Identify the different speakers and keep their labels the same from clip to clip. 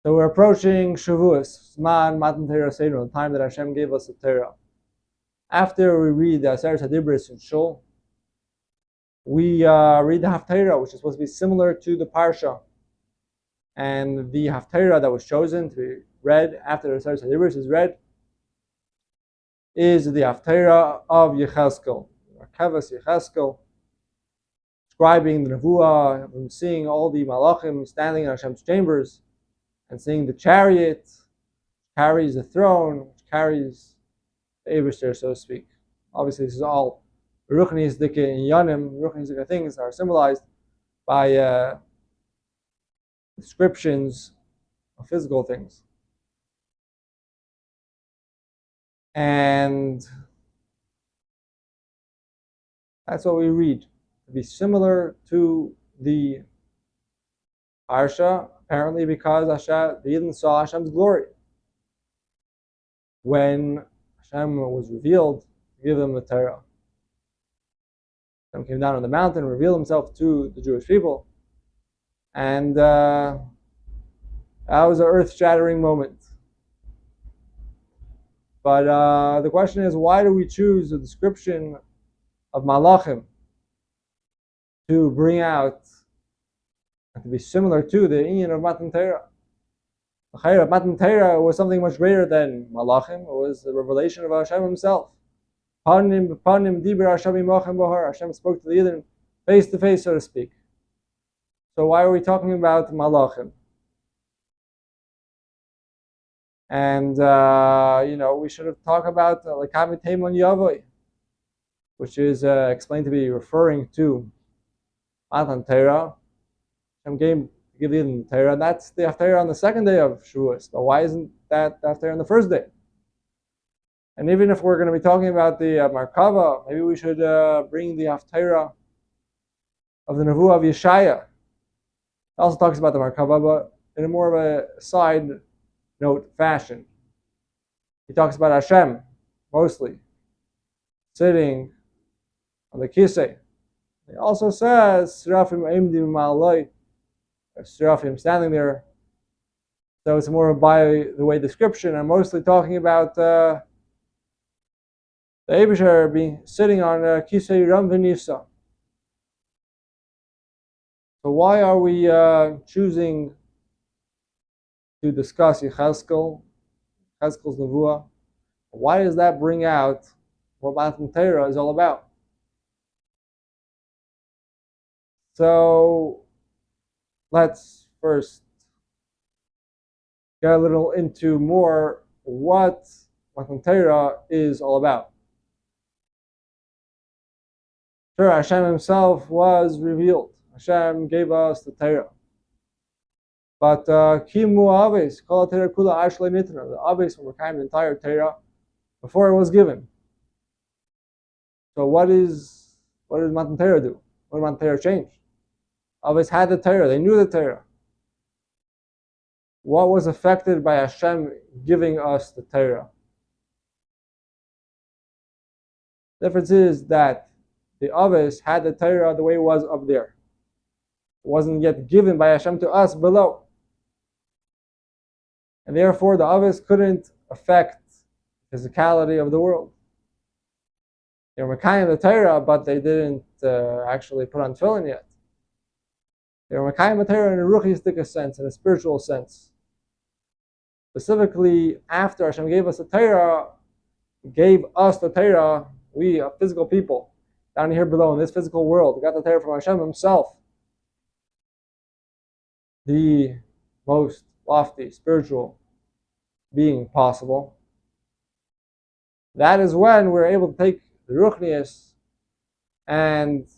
Speaker 1: So we're approaching Shavuos, Zman Matan Torah Seinu, the time that Hashem gave us the Torah. After we read the Aseret HaDibros in Shul, we read the Haftorah, which is supposed to be similar to the Parsha. And the Haftorah that was chosen to be read after the Aseret HaDibros is read is the Haftorah of Yecheskel, Kavas Yecheskel, describing the Nevuah, and seeing all the Malachim standing in Hashem's chambers, and seeing the chariot which carries the throne, which carries the Eibishter, so to speak. Obviously, this is all Ruchnis Dike and Yanim. Ruchnis Dike things are symbolized by descriptions of physical things. And that's what we read, to be similar to the Parsha, apparently because the Yidden saw Hashem's glory. When Hashem was revealed to give them the Torah, Hashem came down on the mountain, revealed himself to the Jewish people, and that was an earth-shattering moment. But the question is, why do we choose the description of Malachim to bring out and to be similar to the inyan of Matan Torah? The Matan Torah was something much greater than Malachim. It was the revelation of Hashem himself. Hashem spoke to the Yidden face to face, so to speak. So why are we talking about Malachim? And we should have talked about Lekami Teimon Yavoi, which is explained to be referring to Matan Torah. Hashem gave the Torah, and that's the Haftorah on the second day of Shavuos. But why isn't that the Haftorah on the first day? And even if we're going to be talking about the Markava, maybe we should bring the Haftorah of the Nevuah of Yeshaya. It also talks about the Markava, but in a more of a side note fashion. He talks about Hashem, mostly, sitting on the kisei. He also says, Seraphim Eimdim Ma'aloi, Seraphim standing there. So it's more by the way description. I'm mostly talking about the Eibishter being sitting on Kisei Ram V'Nisa. So why are we choosing to discuss Yecheskel's Nevuah? Why does that bring out what Matan Torah is all about? So let's first get a little into more what Matan Torah is all about. Sure, Hashem himself was revealed. Hashem gave us the Torah. But Kimu Aves, Kol Torah Kula Ashle Nitna, the Aves from the entire Torah before it was given. So what does Matan Torah do? What did Matan Torah change? Aves had the Torah, they knew the Torah. What was affected by Hashem giving us the Torah? The difference is that the Aves had the Torah the way it was up there. It wasn't yet given by Hashem to us below. And therefore the Aves couldn't affect the physicality of the world. They were Mekayim the Torah, but they didn't actually put on tefillin yet. They were Mekayim the Torah in a ruchistic sense, in a spiritual sense. Specifically, after Hashem gave us the Torah, He gave us the Torah, we are physical people, down here below in this physical world. We got the Torah from Hashem himself. The most lofty spiritual being possible. That is when we're able to take the Ruchnius and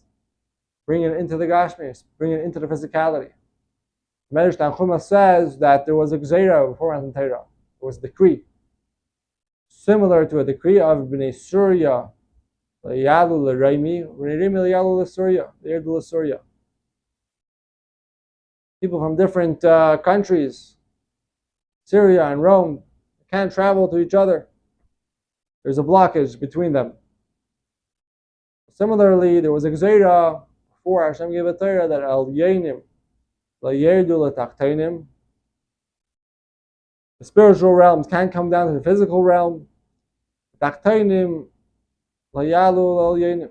Speaker 1: bring it into the Gashmius, bring it into the physicality. Medrash Tanchuma says that there was a Gzeira before Matan Torah. There was a decree, similar to a decree of Bnei Surya, Yalu L'Reimi, Bnei Reimi Yalu L'Surya, L'Yerd L'Surya. People from different countries, Syria and Rome, can't travel to each other. There's a blockage between them. Similarly, there was a Gzeira before Hashem gave a Torah that Al Yenim, La Yerdu La Tachtainim, The spiritual realms can't come down to the physical realm. Tachtainim layalu al yenim.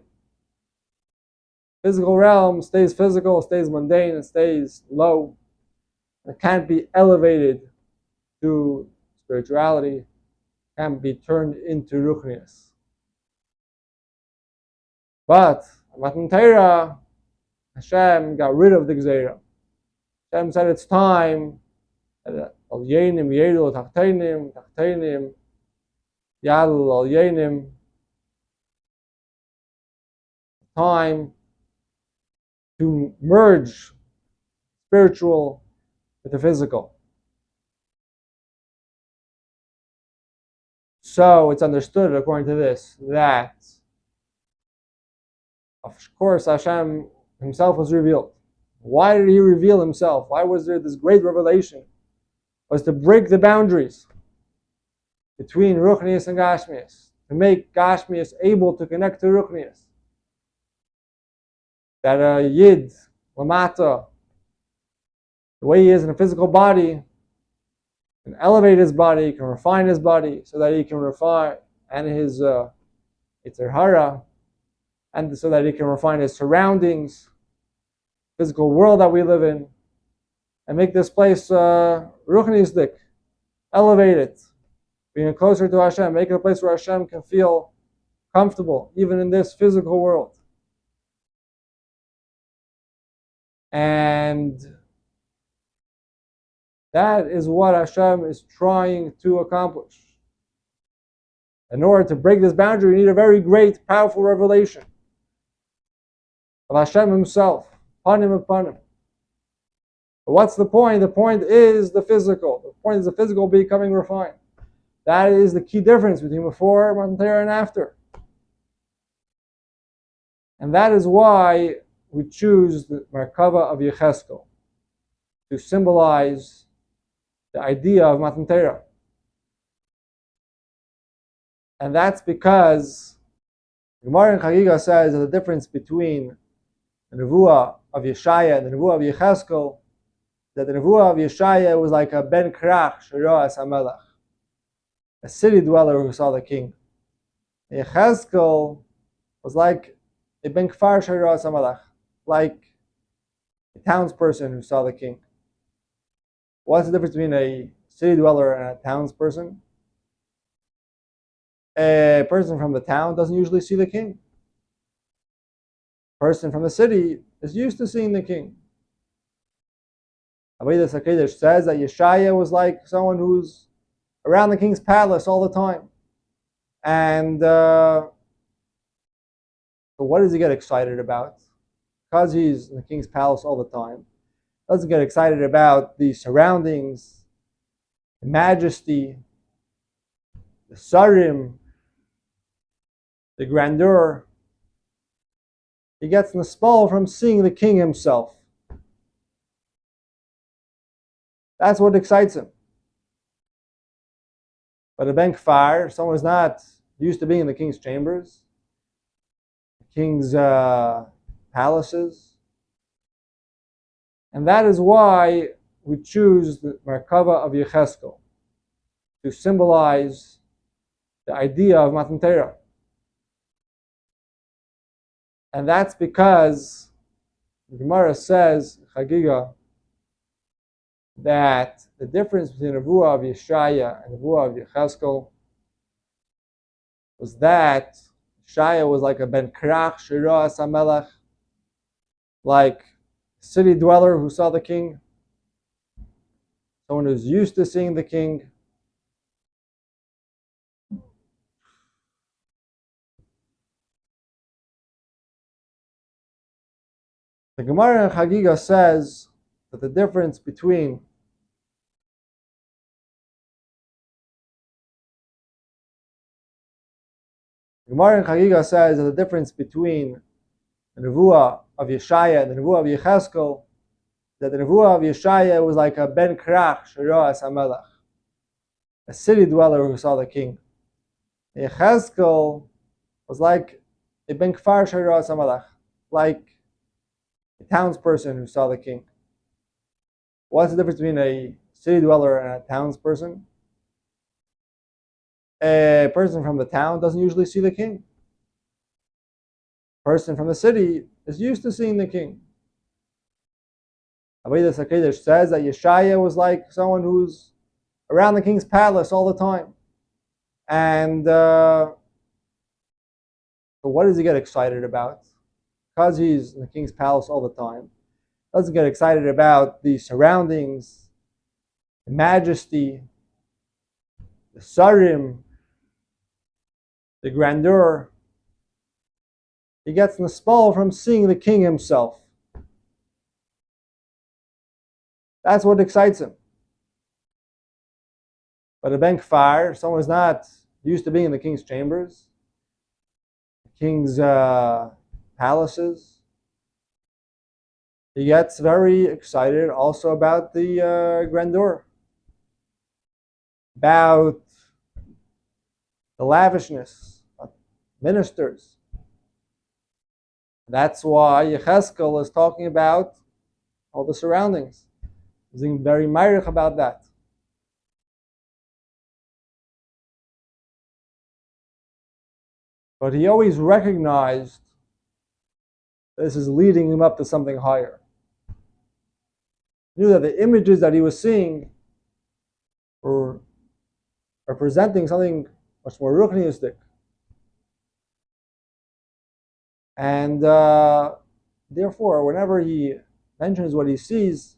Speaker 1: Physical realm stays physical, stays mundane, it stays low. It can't be elevated to spirituality, can't be turned into ruchnius. But Matan Torah, Hashem got rid of the Gzeira. Hashem said it's time. Al yenim yedul tachtainim, tachtainim yadul al yenim. Time to merge spiritual with the physical. So it's understood according to this that, of course, Hashem himself was revealed. Why did he reveal himself? Why was there this great revelation? It was to break the boundaries between Ruchnius and Gashmius, to make Gashmius able to connect to Ruchnius. That a Yid, Lamata, the way he is in a physical body, can elevate his body, can refine his body, so that he can refine and his Yetzer Hara, and so that he can refine his surroundings, physical world that we live in, and make this place ruchnistic, elevate it, being closer to Hashem, make it a place where Hashem can feel comfortable, even in this physical world. And that is what Hashem is trying to accomplish. In order to break this boundary, you need a very great, powerful revelation of Hashem himself, panim upon him. But what's the point? The point is the physical. The point is the physical becoming refined. That is the key difference between before Matan Torah and after. And that is why we choose the Merkava of Yecheskel to symbolize the idea of Matan Torah. And that's because the Gemara in Chagiga says that the difference between the Nevuah of Yeshaya and the Nevuah of Yecheskel, that the Nevuah of Yeshaya was like a ben krach shirah hamelach, a city dweller who saw the king. Yecheskel was like a ben kfar shirah hamelach, like a townsperson who saw the king. What's the difference between a city dweller and a townsperson? A person from the town doesn't usually see the king. A person from the city is used to seeing the king. Avodas HaKodesh says that Yeshaya was like someone who's around the king's palace all the time. And so what does he get excited about? Because he's in the king's palace all the time, doesn't get excited about the surroundings, the majesty, the sarim, the grandeur. He gets nispal from seeing the king himself. That's what excites him. But a ben kfar, someone who's not used to being in the king's chambers, the king's palaces. And that is why we choose the Merkava of Yecheskel to symbolize the idea of Matan Torah. And that's because the Gemara says, Chagiga, that the difference between the Nevuah of Yeshaya and the Nevuah of Yecheskel was that Yeshaya was like a ben krach shirah hamelach, like a city dweller who saw the king, someone who's used to seeing the king. The Gemara in Chagiga says that the difference between the Nevuah of Yeshaya and the Nevuah of Yecheskel, that the Nevuah of Yeshaya was like a ben krach shirah hamelach, a city dweller who saw the king. Yecheskel was like a ben kfar shirah hamelach, like a townsperson who saw the king. What's the difference between a city dweller and a townsperson? A person from the town doesn't usually see the king. A person from the city is used to seeing the king. Avodas HaKodesh says that Yeshaya was like someone who's around the king's palace all the time. And so what does he get excited about? Because he's in the king's palace all the time, doesn't get excited about the surroundings, the majesty, the sarim, the grandeur. He gets nispal from seeing the king himself. That's what excites him. But a ben kfar, someone who's not used to being in the king's chambers, the king's palaces, he gets very excited also about the grandeur, about the lavishness of ministers. That's why Yecheskel is talking about all the surroundings. He's being very meirich about that. But he always recognized this is leading him up to something higher. He knew that the images that he was seeing were representing something much more ruchniistic. And therefore, whenever he mentions what he sees,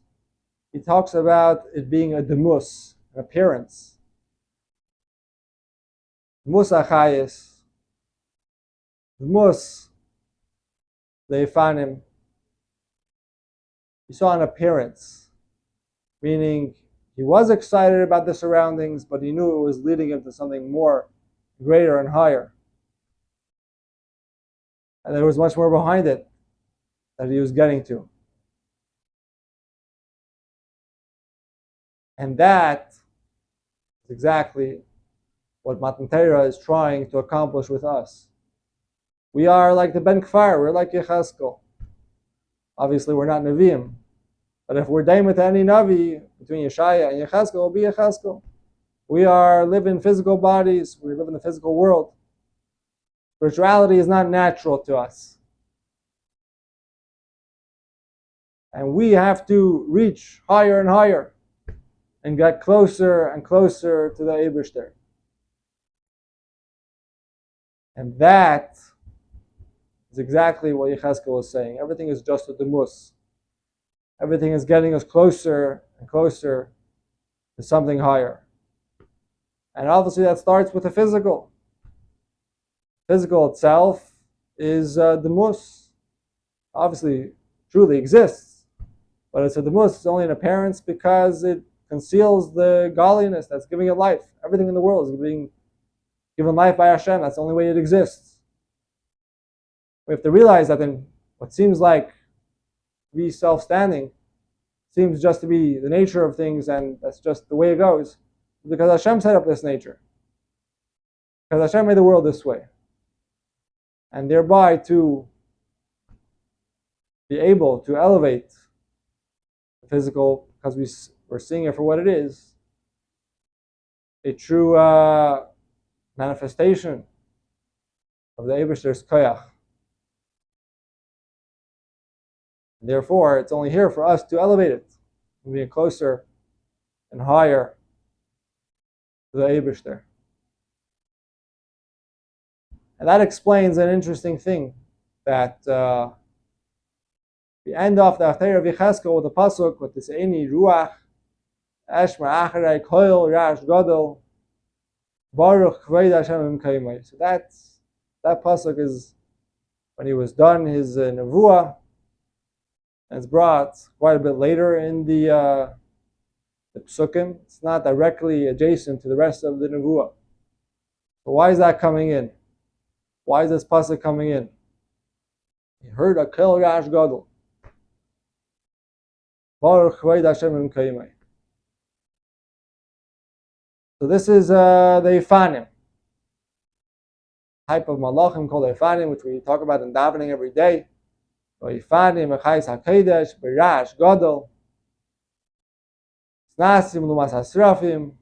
Speaker 1: he talks about it being a demus, an appearance. Demus achayis. Demus, leifanim. He saw an appearance, meaning he was excited about the surroundings, but he knew it was leading him to something more greater and higher. And there was much more behind it that he was getting to. And that is exactly what Matan Torah is trying to accomplish with us. We are like the Ben Kfar, we're like Yecheskel. Obviously, we're not Nevi'im. But if we're daimah to any Navi, between Yeshaya and Yecheskel, we'll be Yecheskel. We live in physical bodies, we live in the physical world. Spirituality is not natural to us. And we have to reach higher and higher and get closer and closer to the Eibishter. And that is exactly what Yecheskel was saying. Everything is just a demus. Everything is getting us closer and closer to something higher. And obviously that starts with the physical. Physical itself is demus. Obviously, truly exists. But it's a demus, it's only an appearance because it conceals the godliness that's giving it life. Everything in the world is being given life by Hashem. That's the only way it exists. We have to realize that in what seems like to be self-standing, seems just to be the nature of things, and that's just the way it goes, because Hashem set up this nature. Because Hashem made the world this way. And thereby to be able to elevate the physical, because we're seeing it for what it is, a true manifestation of the Eibishter's koyach. Therefore, it's only here for us to elevate it, moving closer and higher to the Eibishter. And that explains an interesting thing, that we end off the Haftorah of Yecheskel with a pasuk with this Eini Ruach Eshma Acharei Koil Rash Gadol Baruch Kved Hashem Imkaimai. So that pasuk is when he was done his nevuah. And it's brought quite a bit later in the psukim. It's not directly adjacent to the rest of the nevuah. So why is that coming in? Why is this pasuk coming in? He heard a kel rash gadol. Baruch Kved Hashem Imkaimai. So this is the Ifanim, type of malachim called Ifanim, which we talk about in davening every day. Ifanim echayis hakodesh berash gadol snasim lumas hasrafim.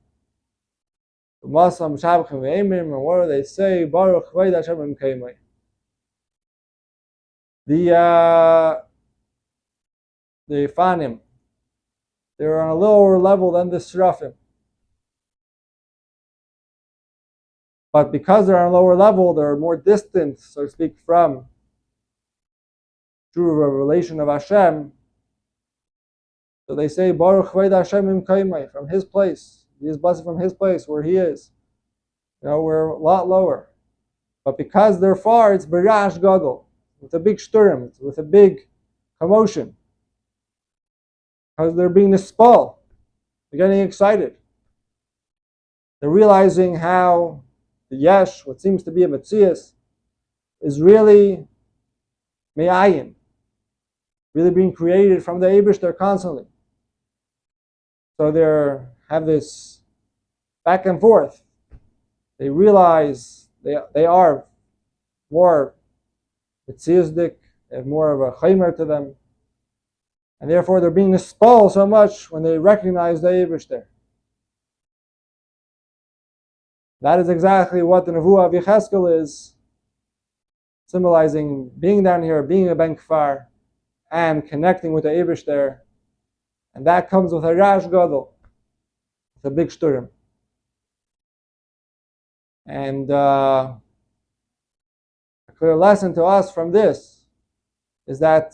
Speaker 1: And what do they say? Baruch Kvod Hashem Imkeimai. The Fanim, they're on a lower level than the Srafim. But because they're on a lower level, they're more distant, so to speak, from true revelation of Hashem. So they say, Baruch Kvod Hashem Imkeimai, from His place. He is blessed from His place, where He is. We're a lot lower. But because they're far, it's Berash Gadol, with a big shturim, with a big commotion. Because they're being nispal. They're getting excited. They're realizing how the yesh, what seems to be a metzias, is really me'ayin, really being created from the Eibishter constantly. So they have this back and forth. They realize they are more metziasdik, they have more of a chaymer to them, and therefore they're being nispal so much when they recognize the Eibishter. That is exactly what the Nevuah of Yecheskel is, symbolizing being down here, being a ben kfar, and connecting with the Eibishter, and that comes with a rash gadol, with a big shturim. And a clear lesson to us from this is that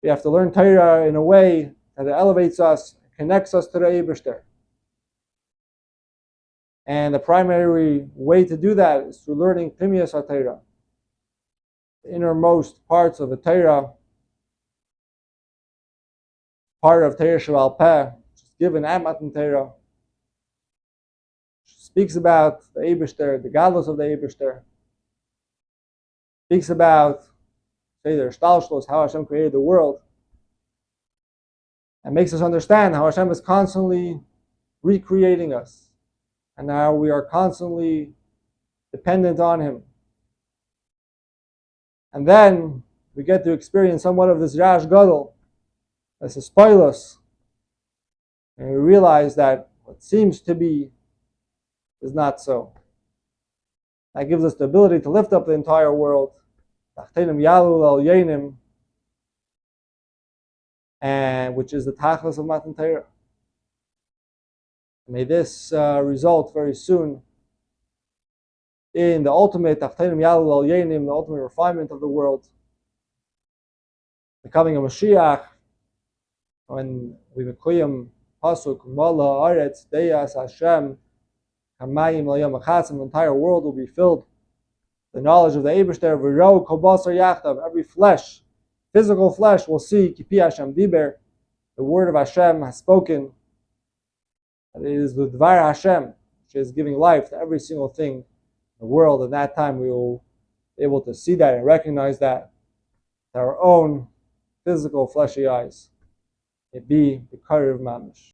Speaker 1: we have to learn Torah in a way that it elevates us, connects us to the Eibishter. And the primary way to do that is through learning Pnimiyas HaTorah, the innermost parts of the Torah, part of Torah Sheval Peh, which is given at Matan Torah, speaks about the Eibishter, the gadlus of the Eibishter, speaks about, say, the Shtalshlos, how Hashem created the world, and makes us understand how Hashem is constantly recreating us, and how we are constantly dependent on Him. And then we get to experience somewhat of this Rash Gadol, this Spoilus, and we realize that what seems to be is not so. That gives us the ability to lift up the entire world, and which is the Tachlis of Matan Torah. May this result very soon in the ultimate Tachtenim Yalu Al Yenim, the ultimate refinement of the world, becoming a Mashiach, when we Mekuyim Pasuk Mala Aretz Deyas Hashem Hamayim Layam Achatzim, the entire world will be filled with the knowledge of the Eibishter, V'ro Kol Basar Yachtav, every flesh, physical flesh, will see Kipi Hashem Diber, the word of Hashem has spoken. It is the Dvar Hashem, which is giving life to every single thing in the world. At that time, we will be able to see that and recognize that with our own physical fleshy eyes. It be the Karev Mamish.